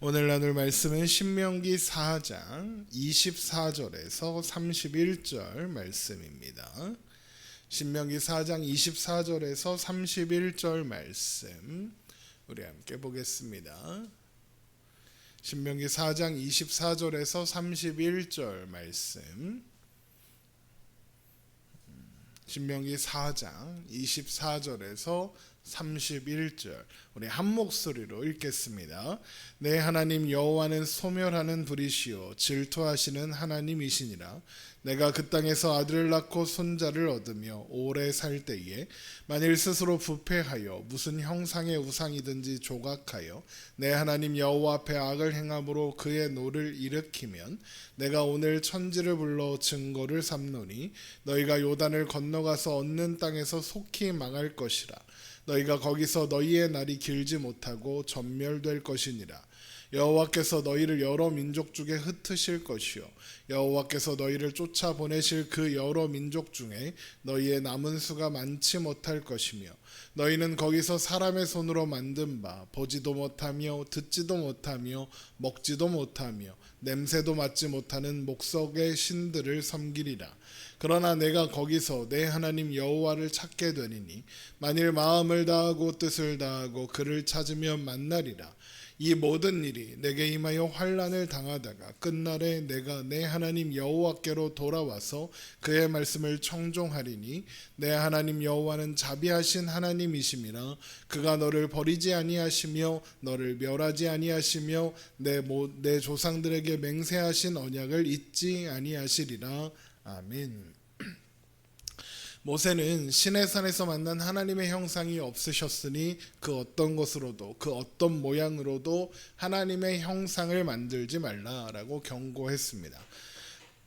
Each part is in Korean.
오늘 나눌 말씀은 신명기 4장 24절에서 31절 말씀입니다. 신명기 4장 24절에서 31절 말씀 우리 함께 보겠습니다. 신명기 4장 24절에서 31절 말씀, 신명기 4장 24절에서 31절 우리 한 목소리로 읽겠습니다. 내 하나님 여호와는 소멸하는 불이시요 질투하시는 하나님이시니라. 내가 그 땅에서 아들을 낳고 손자를 얻으며 오래 살 때에 만일 스스로 부패하여 무슨 형상의 우상이든지 조각하여 내 하나님 여호와 앞에 악을 행함으로 그의 노를 일으키면 내가 오늘 천지를 불러 증거를 삼노니 너희가 요단을 건너가서 얻는 땅에서 속히 망할 것이라. 너희가 거기서 너희의 날이 길지 못하고 전멸될 것이니라. 여호와께서 너희를 여러 민족 중에 흩으실 것이요 여호와께서 너희를 쫓아보내실 그 여러 민족 중에 너희의 남은 수가 많지 못할 것이며 너희는 거기서 사람의 손으로 만든 바 보지도 못하며 듣지도 못하며 먹지도 못하며 냄새도 맡지 못하는 목석의 신들을 섬기리라. 그러나 내가 거기서 내 하나님 여호와를 찾게 되리니 만일 마음을 다하고 뜻을 다하고 그를 찾으면 만나리라. 이 모든 일이 내게 임하여 환난을 당하다가 끝날에 내가 내 하나님 여호와께로 돌아와서 그의 말씀을 청종하리니 내 하나님 여호와는 자비하신 하나님이심이라. 그가 너를 버리지 아니하시며 너를 멸하지 아니하시며 내 조상들에게 맹세하신 언약을 잊지 아니하시리라. 아멘. 모세는 시내산에서 만난 하나님의 형상이 없으셨으니 그 어떤 것으로도 그 어떤 모양으로도 하나님의 형상을 만들지 말라라고 경고했습니다.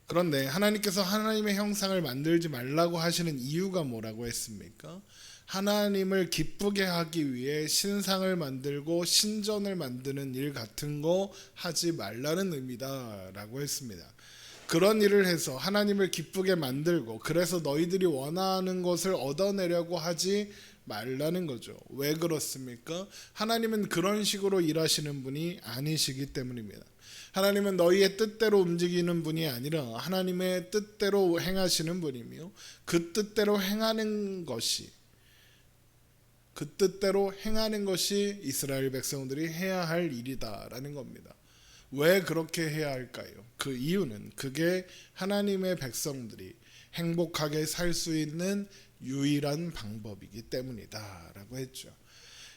그런데 하나님께서 하나님의 형상을 만들지 말라고 하시는 이유가 뭐라고 했습니까? 하나님을 기쁘게 하기 위해 신상을 만들고 신전을 만드는 일 같은 거 하지 말라는 의미다라고 했습니다. 그런 일을 해서 하나님을 기쁘게 만들고 그래서 너희들이 원하는 것을 얻어내려고 하지 말라는 거죠. 왜 그렇습니까? 하나님은 그런 식으로 일하시는 분이 아니시기 때문입니다. 하나님은 너희의 뜻대로 움직이는 분이 아니라 하나님의 뜻대로 행하시는 분이며 그 뜻대로 행하는 것이 이스라엘 백성들이 해야 할 일이다라는 겁니다. 왜 그렇게 해야 할까요? 그 이유는 그게 하나님의 백성들이 행복하게 살 수 있는 유일한 방법이기 때문이다 라고 했죠.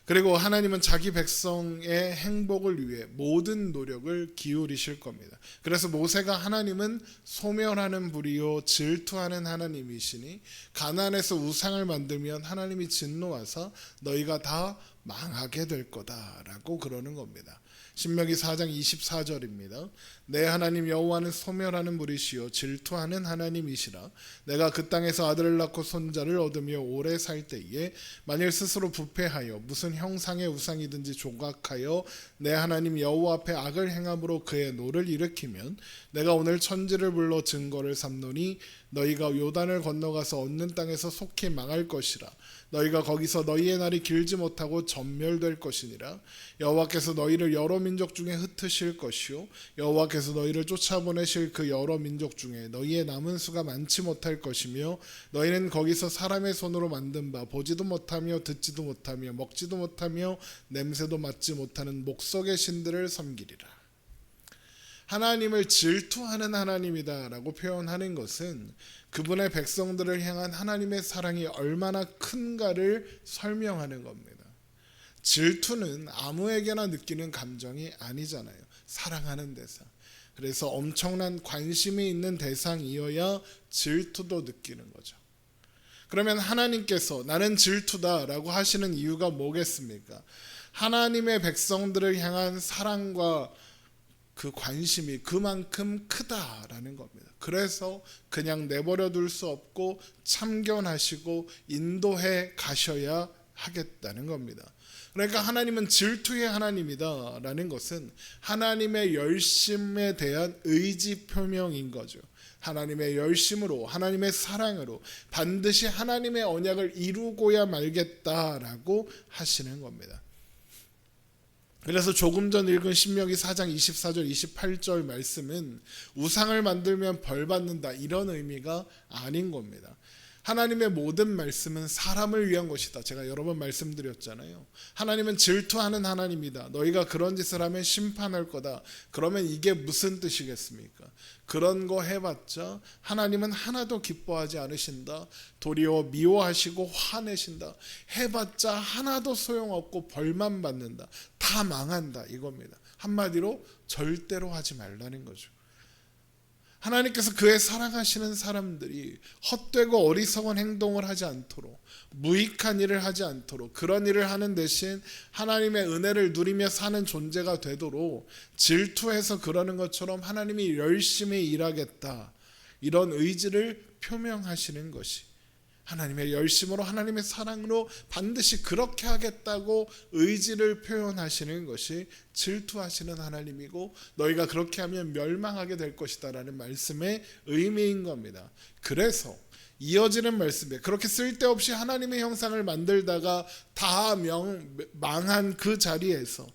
그리고 하나님은 자기 백성의 행복을 위해 모든 노력을 기울이실 겁니다. 그래서 모세가 하나님은 소멸하는 불이요 질투하는 하나님이시니 가나안에서 우상을 만들면 하나님이 진노하사 너희가 다 망하게 될 거다라고 그러는 겁니다. 신명기 4장 24절입니다. 내 하나님 여호와는 소멸하는 불이시요 질투하는 하나님이시라. 내가 그 땅에서 아들을 낳고 손자를 얻으며 오래 살 때에 만일 스스로 부패하여 무슨 형상의 우상이든지 조각하여 내 하나님 여호와 앞에 악을 행함으로 그의 노를 일으키면 내가 오늘 천지를 불러 증거를 삼노니 너희가 요단을 건너가서 얻는 땅에서 속히 망할 것이라. 너희가 거기서 너희의 날이 길지 못하고 전멸될 것이니라. 여호와께서 너희를 여러 민족 중에 흩으실 것이요 여호와께서 너희를 쫓아보내실 그 여러 민족 중에 너희의 남은 수가 많지 못할 것이며 너희는 거기서 사람의 손으로 만든 바 보지도 못하며 듣지도 못하며 먹지도 못하며 냄새도 맡지 못하는 목석의 신들을 섬기리라. 하나님을 질투하는 하나님이다라고 표현하는 것은 그분의 백성들을 향한 하나님의 사랑이 얼마나 큰가를 설명하는 겁니다. 질투는 아무에게나 느끼는 감정이 아니잖아요. 사랑하는 대상. 그래서 엄청난 관심이 있는 대상이어야 질투도 느끼는 거죠. 그러면 하나님께서 나는 질투다라고 하시는 이유가 뭐겠습니까? 하나님의 백성들을 향한 사랑과 그 관심이 그만큼 크다라는 겁니다. 그래서 그냥 내버려 둘 수 없고 참견하시고 인도해 가셔야 하겠다는 겁니다. 그러니까 하나님은 질투의 하나님이다라는 것은 하나님의 열심에 대한 의지 표명인 거죠. 하나님의 열심으로 하나님의 사랑으로 반드시 하나님의 언약을 이루고야 말겠다라고 하시는 겁니다. 그래서 조금 전 읽은 신명기 4장 24절 28절 말씀은 우상을 만들면 벌 받는다 이런 의미가 아닌 겁니다. 하나님의 모든 말씀은 사람을 위한 것이다. 제가 여러 번 말씀드렸잖아요. 하나님은 질투하는 하나님이다. 너희가 그런 짓을 하면 심판할 거다. 그러면 이게 무슨 뜻이겠습니까? 그런 거 해봤자 하나님은 하나도 기뻐하지 않으신다. 도리어 미워하시고 화내신다. 해봤자 하나도 소용없고 벌만 받는다. 다 망한다 이겁니다. 한마디로 절대로 하지 말라는 거죠. 하나님께서 그의 사랑하시는 사람들이 헛되고 어리석은 행동을 하지 않도록, 무익한 일을 하지 않도록, 그런 일을 하는 대신 하나님의 은혜를 누리며 사는 존재가 되도록 질투해서 그러는 것처럼 하나님이 열심히 일하겠다 이런 의지를 표명하시는 것이, 하나님의 열심으로 하나님의 사랑으로 반드시 그렇게 하겠다고 의지를 표현하시는 것이 질투하시는 하나님이고, 너희가 그렇게 하면 멸망하게 될 것이다 라는 말씀의 의미인 겁니다. 그래서 이어지는 말씀에 그렇게 쓸데없이 하나님의 형상을 만들다가 다 망한 그 자리에서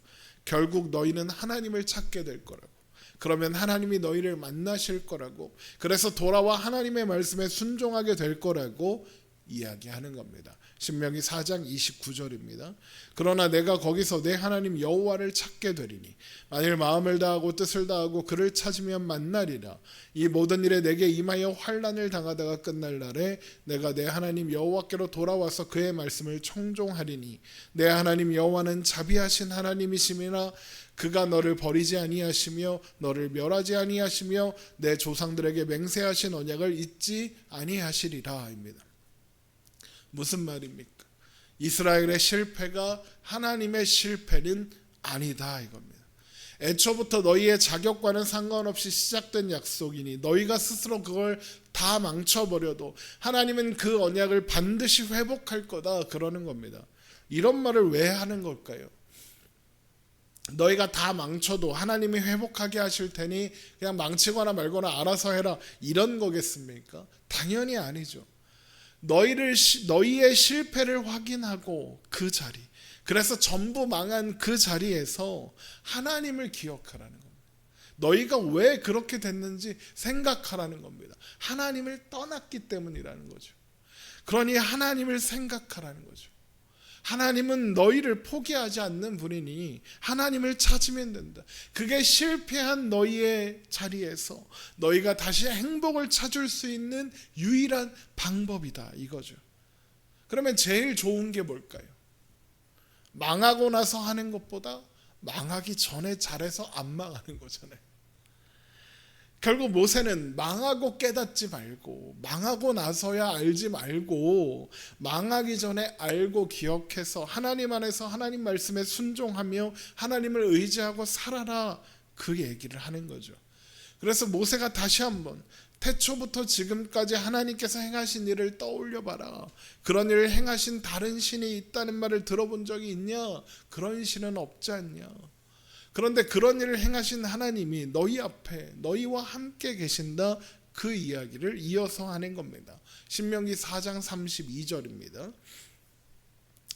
결국 너희는 하나님을 찾게 될 거라고, 그러면 하나님이 너희를 만나실 거라고, 그래서 돌아와 하나님의 말씀에 순종하게 될 거라고 이야기하는 겁니다. 신명기 4장 29절입니다. 그러나 내가 거기서 내 하나님 여호와를 찾게 되리니 만일 마음을 다하고 뜻을 다하고 그를 찾으면 만나리라. 이 모든 일에 내게 임하여 환난을 당하다가 끝날 날에 내가 내 하나님 여호와께로 돌아와서 그의 말씀을 청종하리니 내 하나님 여호와는 자비하신 하나님이심이나 그가 너를 버리지 아니하시며 너를 멸하지 아니하시며 내 조상들에게 맹세하신 언약을 잊지 아니하시리라입니다. 무슨 말입니까? 이스라엘의 실패가 하나님의 실패는 아니다 이겁니다. 애초부터 너희의 자격과는 상관없이 시작된 약속이니 너희가 스스로 그걸 다 망쳐버려도 하나님은 그 언약을 반드시 회복할 거다 그러는 겁니다. 이런 말을 왜 하는 걸까요? 너희가 다 망쳐도 하나님이 회복하게 하실 테니 그냥 망치거나 말거나 알아서 해라 이런 거겠습니까? 당연히 아니죠. 너희의 실패를 확인하고 그 자리, 그래서 전부 망한 그 자리에서 하나님을 기억하라는 겁니다. 너희가 왜 그렇게 됐는지 생각하라는 겁니다. 하나님을 떠났기 때문이라는 거죠. 그러니 하나님을 생각하라는 거죠. 하나님은 너희를 포기하지 않는 분이니 하나님을 찾으면 된다. 그게 실패한 너희의 자리에서 너희가 다시 행복을 찾을 수 있는 유일한 방법이다 이거죠. 그러면 제일 좋은 게 뭘까요? 망하고 나서 하는 것보다 망하기 전에 잘해서 안 망하는 거잖아요. 결국 모세는 망하고 깨닫지 말고 망하고 나서야 알지 말고 망하기 전에 알고 기억해서 하나님 안에서 하나님 말씀에 순종하며 하나님을 의지하고 살아라 그 얘기를 하는 거죠. 그래서 모세가 다시 한번 태초부터 지금까지 하나님께서 행하신 일을 떠올려봐라. 그런 일을 행하신 다른 신이 있다는 말을 들어본 적이 있냐? 그런 신은 없지 않냐? 그런데 그런 일을 행하신 하나님이 너희 앞에 너희와 함께 계신다 그 이야기를 이어서 하는 겁니다. 신명기 4장 32절입니다.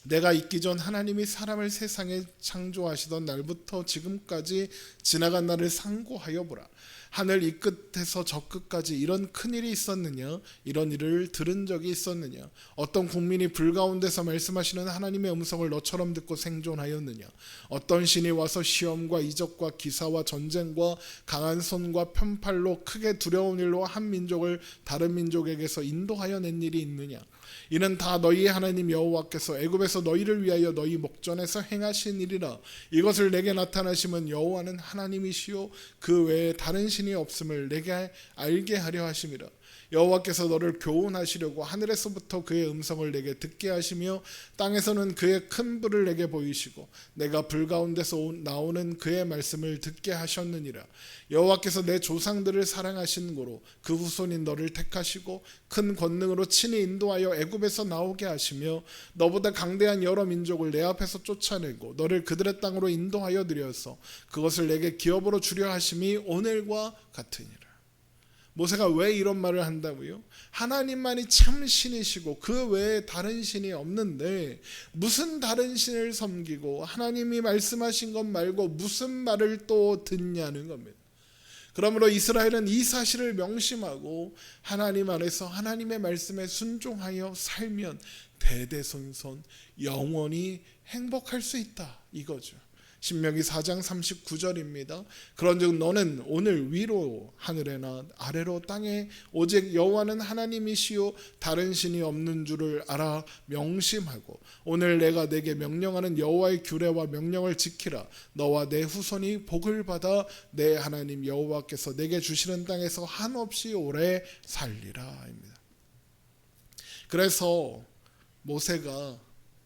내가 있기 전 하나님이 사람을 세상에 창조하시던 날부터 지금까지 지나간 날을 상고하여 보라. 하늘 이 끝에서 저 끝까지 이런 큰일이 있었느냐? 이런 일을 들은 적이 있었느냐? 어떤 국민이 불가운데서 말씀하시는 하나님의 음성을 너처럼 듣고 생존하였느냐? 어떤 신이 와서 시험과 이적과 기사와 전쟁과 강한 손과 편팔로 크게 두려운 일로 한 민족을 다른 민족에게서 인도하여 낸 일이 있느냐? 이는 다 너희의 하나님 여호와께서 애굽에서 너희를 위하여 너희 목전에서 행하신 일이라. 이것을 내게 나타나심은 여호와는 하나님이시요 그 외에 다른 신이 없음을 내게 알게 하려 하심이라. 여호와께서 너를 교훈하시려고 하늘에서부터 그의 음성을 내게 듣게 하시며 땅에서는 그의 큰 불을 내게 보이시고 내가 불 가운데서 나오는 그의 말씀을 듣게 하셨느니라. 여호와께서 내 조상들을 사랑하신 고로 그 후손인 너를 택하시고 큰 권능으로 친히 인도하여 애굽에서 나오게 하시며 너보다 강대한 여러 민족을 내 앞에서 쫓아내고 너를 그들의 땅으로 인도하여 드려서 그것을 내게 기업으로 주려 하심이 오늘과 같으니라. 모세가 왜 이런 말을 한다고요? 하나님만이 참 신이시고 그 외에 다른 신이 없는데 무슨 다른 신을 섬기고 하나님이 말씀하신 것 말고 무슨 말을 또 듣냐는 겁니다. 그러므로 이스라엘은 이 사실을 명심하고 하나님 안에서 하나님의 말씀에 순종하여 살면 대대손손 영원히 행복할 수 있다 이거죠. 신명기 4장 39절입니다. 그런즉 너는 오늘 위로 하늘에나 아래로 땅에 오직 여호와는 하나님이시요 다른 신이 없는 줄을 알아 명심하고 오늘 내가 내게 명령하는 여호와의 규례와 명령을 지키라. 너와 내 후손이 복을 받아 내 하나님 여호와께서 내게 주시는 땅에서 한없이 오래 살리라입니다. 그래서 모세가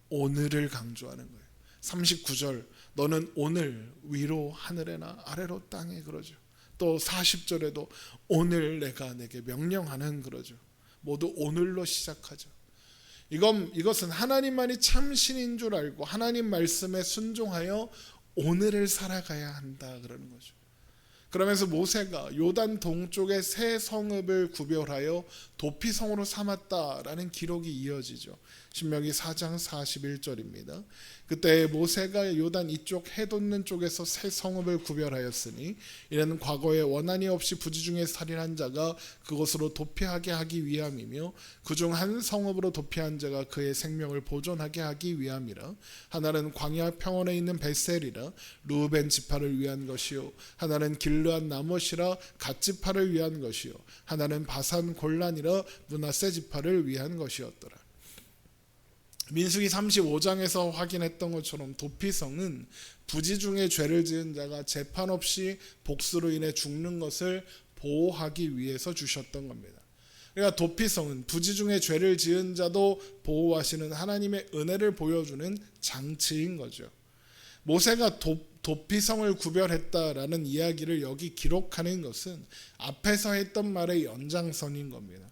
오늘을 강조하는 거예요. 39절 너는 오늘 위로 하늘에나 아래로 땅에 그러죠. 또 40절에도 오늘 내가 내게 명령하는 그러죠. 모두 오늘로 시작하죠. 이것은 하나님만이 참 신인 줄 알고 하나님 말씀에 순종하여 오늘을 살아가야 한다 그러는 거죠. 그러면서 모세가 요단 동쪽의 세 성읍을 구별하여 도피성으로 삼았다라는 기록이 이어지죠. 신명기 4장 41절입니다. 그때 모세가 요단 이쪽 해돋는 쪽에서 세 성읍을 구별하였으니 이는 과거에 원한이 없이 부지 중에 살인한 자가 그곳으로 도피하게 하기 위함이며 그중 한 성읍으로 도피한 자가 그의 생명을 보존하게 하기 위함이라. 하나는 광야 평원에 있는 베셀이라 루벤 지파를 위한 것이요 하나는 길르앗 나못이라 갓 지파를 위한 것이요 하나는 바산 골란이라 므낫세 지파를 위한 것이었더라. 민수기 35장에서 확인했던 것처럼 도피성은 부지 중에 죄를 지은 자가 재판 없이 복수로 인해 죽는 것을 보호하기 위해서 주셨던 겁니다. 그러니까 도피성은 부지 중에 죄를 지은 자도 보호하시는 하나님의 은혜를 보여주는 장치인 거죠. 모세가 도피성을 구별했다라는 이야기를 여기 기록하는 것은 앞에서 했던 말의 연장선인 겁니다.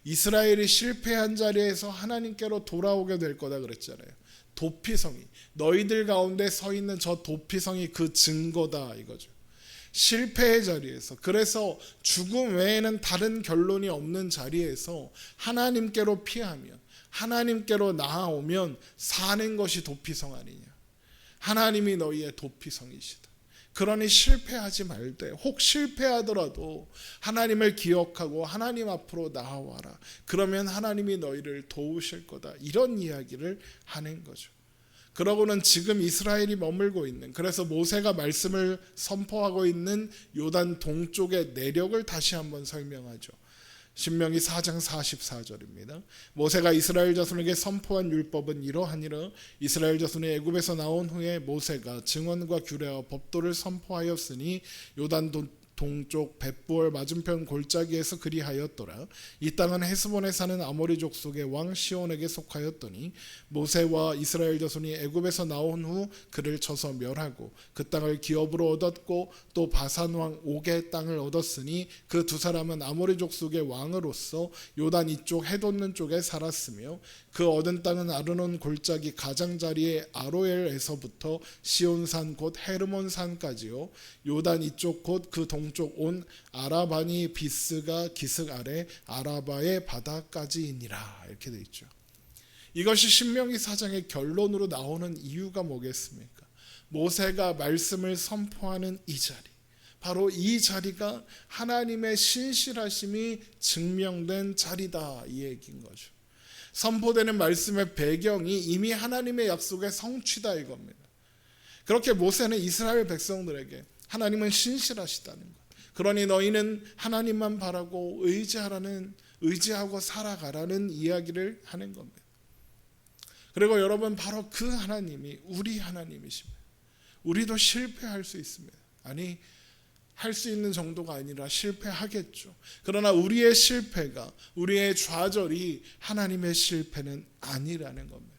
이스라엘이 실패한 자리에서 하나님께로 돌아오게 될 거다 그랬잖아요. 도피성이 너희들 가운데 서 있는 저 도피성이 그 증거다 이거죠. 실패의 자리에서 그래서 죽음 외에는 다른 결론이 없는 자리에서 하나님께로 피하면 하나님께로 나아오면 사는 것이 도피성 아니냐. 하나님이 너희의 도피성이시다. 그러니 실패하지 말되 혹 실패하더라도 하나님을 기억하고 하나님 앞으로 나아와라. 그러면 하나님이 너희를 도우실 거다. 이런 이야기를 하는 거죠. 그러고는 지금 이스라엘이 머물고 있는 그래서 모세가 말씀을 선포하고 있는 요단 동쪽의 내력을 다시 한번 설명하죠. 신명기 4장 44절입니다. 모세가 이스라엘 자손에게 선포한 율법은 이러하니라. 이스라엘 자손이 애굽에서 나온 후에 모세가 증언과 규례와 법도를 선포하였으니 요단 동쪽 벳부얼 맞은편 골짜기에서 그리하였더라. 이 땅은 헤스본에 사는 아모리 족속의 왕 시온에게 속하였더니 모세와 이스라엘 자손이 애굽에서 나온 후 그를 쳐서 멸하고 그 땅을 기업으로 얻었고 또 바산 왕 옥의 땅을 얻었으니 그 두 사람은 아모리 족속의 왕으로서 요단 이쪽 해돋는 쪽에 살았으며 그 얻은 땅은 아르논 골짜기 가장자리의 아로엘에서부터 시온산 곧 헤르몬산까지요 요단 이쪽 곧 그 동쪽 온 아라바니 비스가 기슭 아래 아라바의 바다까지이니라. 이렇게 돼 있죠. 이것이 신명기 4장의 결론으로 나오는 이유가 뭐겠습니까? 모세가 말씀을 선포하는 이 자리, 바로 이 자리가 하나님의 신실하심이 증명된 자리다 이 얘기인 거죠. 선포되는 말씀의 배경이 이미 하나님의 약속의 성취다 이겁니다. 그렇게 모세는 이스라엘 백성들에게 하나님은 신실하시다는 것, 그러니 너희는 하나님만 바라고 의지하고 살아가라는 이야기를 하는 겁니다. 그리고 여러분 바로 그 하나님이 우리 하나님이십니다. 우리도 실패할 수 있습니다. 아니 할 수 있는 정도가 아니라 실패하겠죠. 그러나 우리의 실패가 우리의 좌절이 하나님의 실패는 아니라는 겁니다.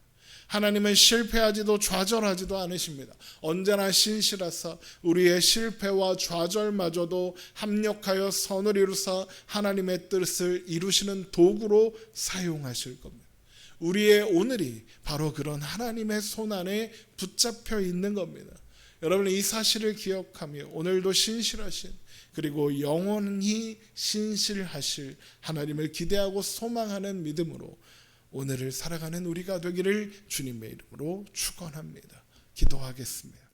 하나님은 실패하지도 좌절하지도 않으십니다. 언제나 신실하사 우리의 실패와 좌절마저도 합력하여 선을 이루사 하나님의 뜻을 이루시는 도구로 사용하실 겁니다. 우리의 오늘이 바로 그런 하나님의 손안에 붙잡혀 있는 겁니다. 여러분 이 사실을 기억하며 오늘도 신실하신 그리고 영원히 신실하실 하나님을 기대하고 소망하는 믿음으로 오늘을 살아가는 우리가 되기를 주님의 이름으로 축원합니다. 기도하겠습니다.